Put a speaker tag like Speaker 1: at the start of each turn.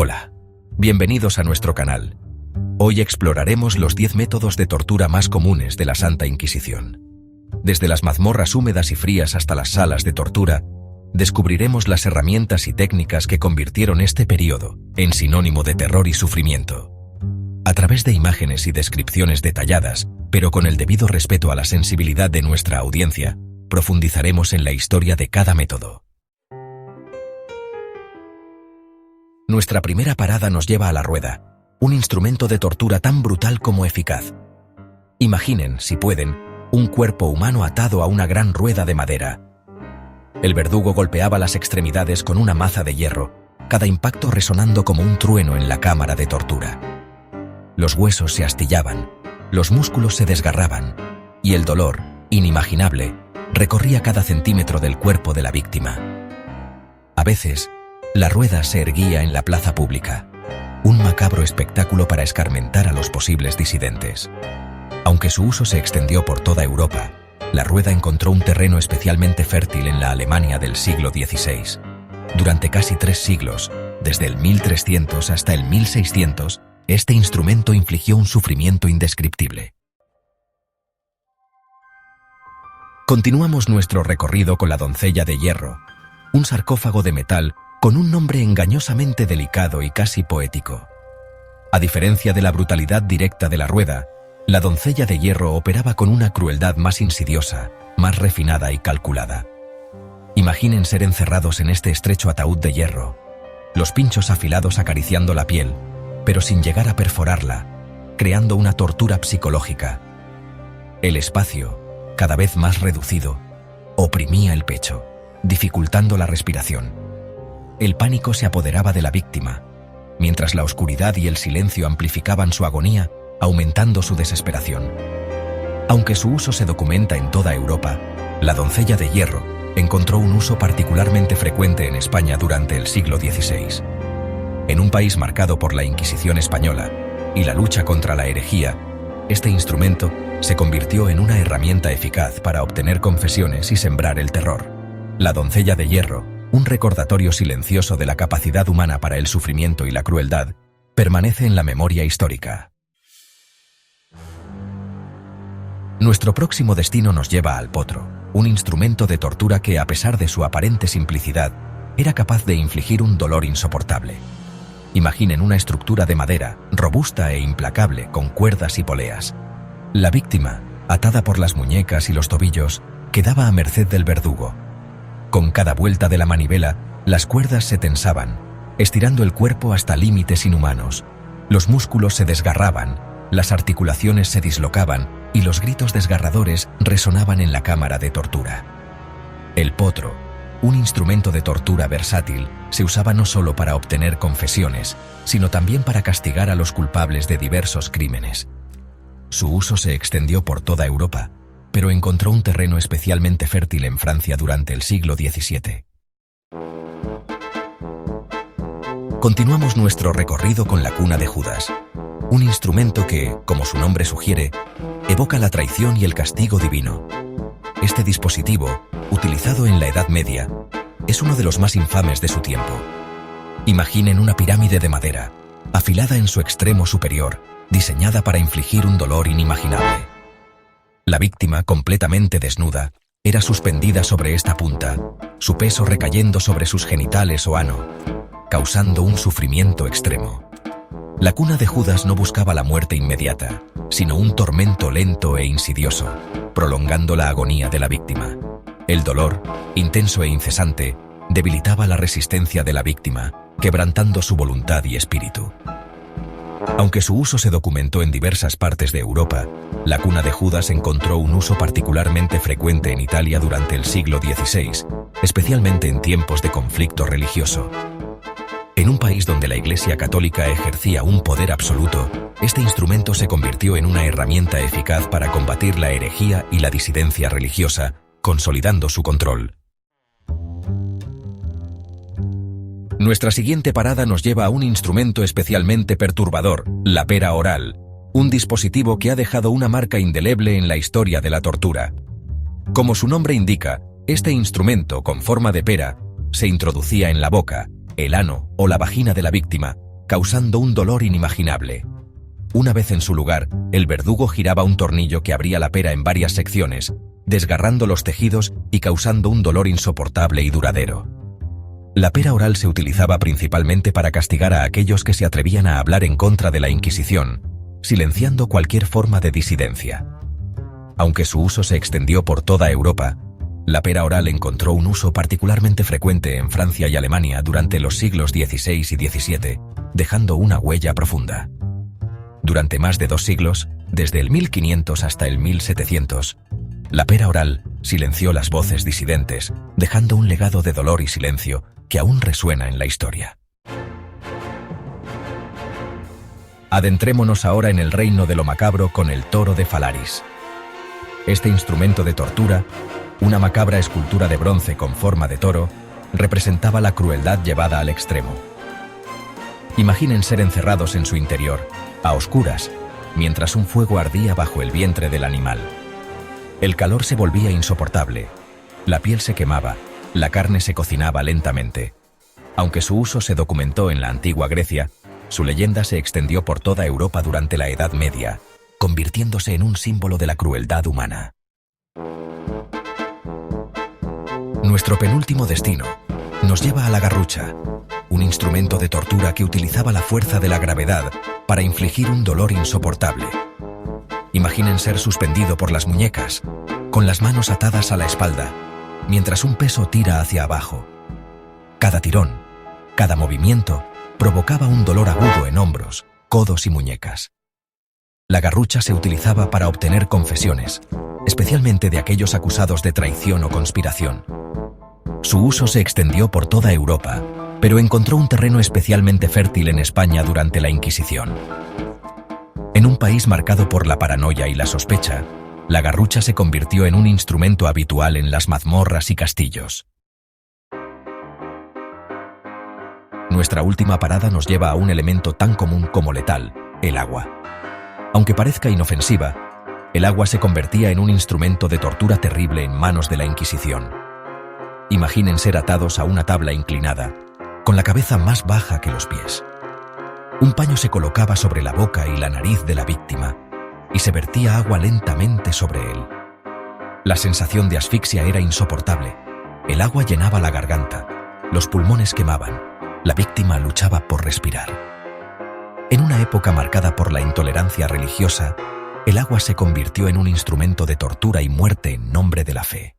Speaker 1: Hola, bienvenidos a nuestro canal. Hoy exploraremos los 10 métodos de tortura más comunes de la Santa Inquisición. Desde las mazmorras húmedas y frías hasta las salas de tortura, descubriremos las herramientas y técnicas que convirtieron este periodo en sinónimo de terror y sufrimiento. A través de imágenes y descripciones detalladas, pero con el debido respeto a la sensibilidad de nuestra audiencia, profundizaremos en la historia de cada método. Nuestra primera parada nos lleva a la rueda, un instrumento de tortura tan brutal como eficaz. Imaginen, si pueden, un cuerpo humano atado a una gran rueda de madera. El verdugo golpeaba las extremidades con una maza de hierro, cada impacto resonando como un trueno en la cámara de tortura. Los huesos se astillaban, los músculos se desgarraban, y el dolor, inimaginable, recorría cada centímetro del cuerpo de la víctima. A veces, la rueda se erguía en la plaza pública, un macabro espectáculo para escarmentar a los posibles disidentes. Aunque su uso se extendió por toda Europa, la rueda encontró un terreno especialmente fértil en la Alemania del siglo XVI. Durante casi 3 siglos, desde el 1300 hasta el 1600, este instrumento infligió un sufrimiento indescriptible. Continuamos nuestro recorrido con la doncella de hierro, un sarcófago de metal con un nombre engañosamente delicado y casi poético. A diferencia de la brutalidad directa de la rueda, la doncella de hierro operaba con una crueldad más insidiosa, más refinada y calculada. Imaginen ser encerrados en este estrecho ataúd de hierro, los pinchos afilados acariciando la piel, pero sin llegar a perforarla, creando una tortura psicológica. El espacio, cada vez más reducido, oprimía el pecho, dificultando la respiración. El pánico se apoderaba de la víctima, mientras la oscuridad y el silencio amplificaban su agonía, aumentando su desesperación. Aunque su uso se documenta en toda Europa, la doncella de hierro encontró un uso particularmente frecuente en España durante el siglo XVI. En un país marcado por la Inquisición española y la lucha contra la herejía, este instrumento se convirtió en una herramienta eficaz para obtener confesiones y sembrar el terror. La doncella de hierro, un recordatorio silencioso de la capacidad humana para el sufrimiento y la crueldad, permanece en la memoria histórica. Nuestro próximo destino nos lleva al potro, un instrumento de tortura que, a pesar de su aparente simplicidad, era capaz de infligir un dolor insoportable. Imaginen una estructura de madera, robusta e implacable, con cuerdas y poleas. La víctima, atada por las muñecas y los tobillos, quedaba a merced del verdugo. Con cada vuelta de la manivela, las cuerdas se tensaban, estirando el cuerpo hasta límites inhumanos. Los músculos se desgarraban, las articulaciones se dislocaban y los gritos desgarradores resonaban en la cámara de tortura. El potro, un instrumento de tortura versátil, se usaba no solo para obtener confesiones, sino también para castigar a los culpables de diversos crímenes. Su uso se extendió por toda Europa, pero encontró un terreno especialmente fértil en Francia durante el siglo XVII. Continuamos nuestro recorrido con la cuna de Judas, un instrumento que, como su nombre sugiere, evoca la traición y el castigo divino. Este dispositivo, utilizado en la Edad Media, es uno de los más infames de su tiempo. Imaginen una pirámide de madera, afilada en su extremo superior, diseñada para infligir un dolor inimaginable. La víctima, completamente desnuda, era suspendida sobre esta punta, su peso recayendo sobre sus genitales o ano, causando un sufrimiento extremo. La cuna de Judas no buscaba la muerte inmediata, sino un tormento lento e insidioso, prolongando la agonía de la víctima. El dolor, intenso e incesante, debilitaba la resistencia de la víctima, quebrantando su voluntad y espíritu. Aunque su uso se documentó en diversas partes de Europa, la cuna de Judas encontró un uso particularmente frecuente en Italia durante el siglo XVI, especialmente en tiempos de conflicto religioso. En un país donde la Iglesia Católica ejercía un poder absoluto, este instrumento se convirtió en una herramienta eficaz para combatir la herejía y la disidencia religiosa, consolidando su control. Nuestra siguiente parada nos lleva a un instrumento especialmente perturbador, la pera oral, un dispositivo que ha dejado una marca indeleble en la historia de la tortura. Como su nombre indica, este instrumento con forma de pera se introducía en la boca, el ano o la vagina de la víctima, causando un dolor inimaginable. Una vez en su lugar, el verdugo giraba un tornillo que abría la pera en varias secciones, desgarrando los tejidos y causando un dolor insoportable y duradero. La pera oral se utilizaba principalmente para castigar a aquellos que se atrevían a hablar en contra de la Inquisición, silenciando cualquier forma de disidencia. Aunque su uso se extendió por toda Europa, la pera oral encontró un uso particularmente frecuente en Francia y Alemania durante los siglos XVI y XVII, dejando una huella profunda. Durante más de 2 siglos, desde el 1500 hasta el 1700, la pera oral silenció las voces disidentes, dejando un legado de dolor y silencio que aún resuena en la historia. Adentrémonos ahora en el reino de lo macabro con el toro de Falaris. Este instrumento de tortura, una macabra escultura de bronce con forma de toro, representaba la crueldad llevada al extremo. Imaginen ser encerrados en su interior, a oscuras, mientras un fuego ardía bajo el vientre del animal. El calor se volvía insoportable, la piel se quemaba, la carne se cocinaba lentamente. Aunque su uso se documentó en la antigua Grecia, su leyenda se extendió por toda Europa durante la Edad Media, convirtiéndose en un símbolo de la crueldad humana. Nuestro penúltimo destino nos lleva a la garrucha, un instrumento de tortura que utilizaba la fuerza de la gravedad para infligir un dolor insoportable. Imaginen ser suspendido por las muñecas, con las manos atadas a la espalda, mientras un peso tira hacia abajo. Cada tirón, cada movimiento, provocaba un dolor agudo en hombros, codos y muñecas. La garrucha se utilizaba para obtener confesiones, especialmente de aquellos acusados de traición o conspiración. Su uso se extendió por toda Europa, pero encontró un terreno especialmente fértil en España durante la Inquisición. En un país marcado por la paranoia y la sospecha, la garrucha se convirtió en un instrumento habitual en las mazmorras y castillos. Nuestra última parada nos lleva a un elemento tan común como letal, el agua. Aunque parezca inofensiva, el agua se convertía en un instrumento de tortura terrible en manos de la Inquisición. Imaginen ser atados a una tabla inclinada, con la cabeza más baja que los pies. Un paño se colocaba sobre la boca y la nariz de la víctima, y se vertía agua lentamente sobre él. La sensación de asfixia era insoportable. El agua llenaba la garganta, los pulmones quemaban, la víctima luchaba por respirar. En una época marcada por la intolerancia religiosa, el agua se convirtió en un instrumento de tortura y muerte en nombre de la fe.